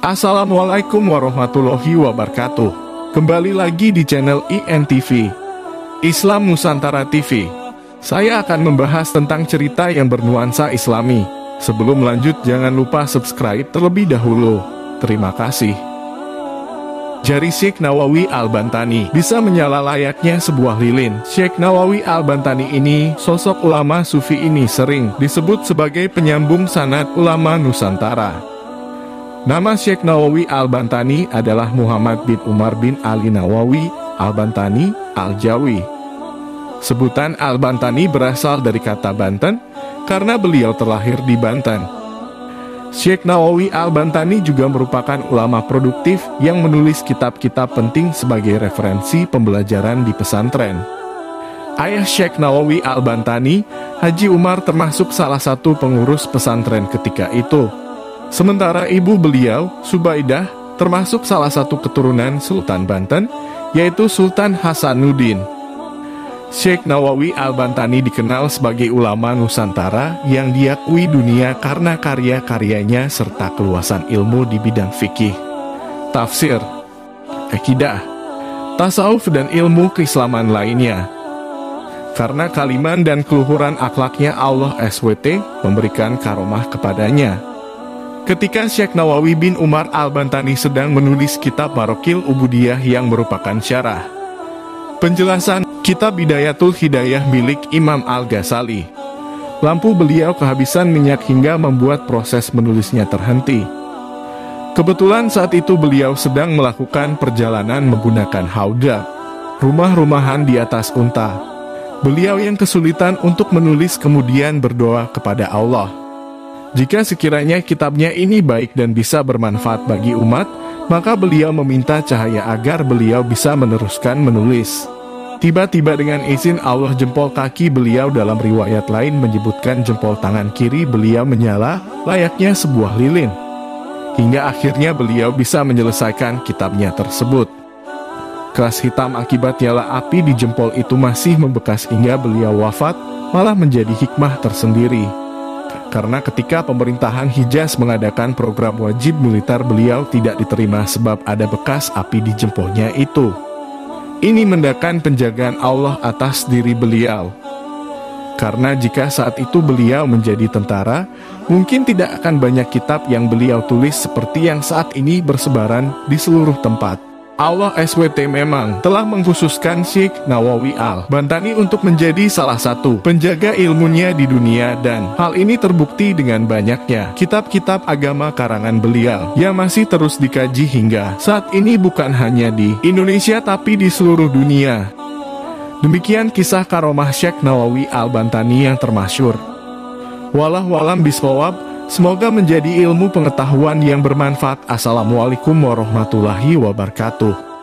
Assalamualaikum warahmatullahi wabarakatuh. Kembali lagi di channel INTV, Islam Nusantara TV. Saya akan membahas tentang cerita yang bernuansa Islami. Sebelum lanjut, jangan lupa subscribe terlebih dahulu. Terima kasih. Jari Syekh Nawawi Al-Bantani bisa menyala layaknya sebuah lilin. Syekh Nawawi Al-Bantani ini, sosok ulama sufi ini sering disebut sebagai penyambung sanad ulama Nusantara. Nama Syekh Nawawi Al-Bantani adalah Muhammad bin Umar bin Ali Nawawi Al-Bantani Al-Jawi. Sebutan Al-Bantani berasal dari kata Banten, karena beliau terlahir di Banten. Syekh Nawawi Al-Bantani juga merupakan ulama produktif yang menulis kitab-kitab penting sebagai referensi pembelajaran di pesantren. Ayah Syekh Nawawi Al-Bantani, Haji Umar, termasuk salah satu pengurus pesantren ketika itu. Sementara ibu beliau, Subaidah, termasuk salah satu keturunan Sultan Banten, yaitu Sultan Hasanuddin. Syekh Nawawi Al-Bantani dikenal sebagai ulama Nusantara yang diakui dunia karena karya-karyanya serta keluasan ilmu di bidang fikih, tafsir, akidah, tasawuf, dan ilmu keislaman lainnya. Karena kalimat dan keluhuran akhlaknya, Allah SWT memberikan karomah kepadanya. Ketika Syekh Nawawi bin Umar Al-Bantani sedang menulis kitab Marokil Ubudiyah yang merupakan syarah penjelasan kitab Bidayatul Hidayah milik Imam Al-Ghazali, lampu beliau kehabisan minyak hingga membuat proses menulisnya terhenti. Kebetulan saat itu beliau sedang melakukan perjalanan menggunakan haudah, rumah-rumahan di atas unta. Beliau yang kesulitan untuk menulis kemudian berdoa kepada Allah. Jika sekiranya kitabnya ini baik dan bisa bermanfaat bagi umat, maka beliau meminta cahaya agar beliau bisa meneruskan menulis. Tiba-tiba dengan izin Allah, jempol kaki beliau dalam riwayat lain menyebutkan jempol tangan kiri beliau menyala layaknya sebuah lilin. Hingga akhirnya beliau bisa menyelesaikan kitabnya tersebut. Keras hitam akibat nyala api di jempol itu masih membekas hingga beliau wafat, malah menjadi hikmah tersendiri. Karena ketika pemerintahan Hijaz mengadakan program wajib militer, beliau tidak diterima sebab ada bekas api di jempolnya itu. Ini menandakan penjagaan Allah atas diri beliau. Karena jika saat itu beliau menjadi tentara, mungkin tidak akan banyak kitab yang beliau tulis seperti yang saat ini bersebaran di seluruh tempat. Allah SWT memang telah mengkhususkan Syekh Nawawi Al-Bantani untuk menjadi salah satu penjaga ilmunya di dunia, dan hal ini terbukti dengan banyaknya kitab-kitab agama karangan beliau yang masih terus dikaji hingga saat ini bukan hanya di Indonesia tapi di seluruh dunia. Demikian kisah karomah Syekh Nawawi Al-Bantani yang termasyhur. Wallahu a'lam bishawab. Semoga menjadi ilmu pengetahuan yang bermanfaat. Assalamualaikum warahmatullahi wabarakatuh.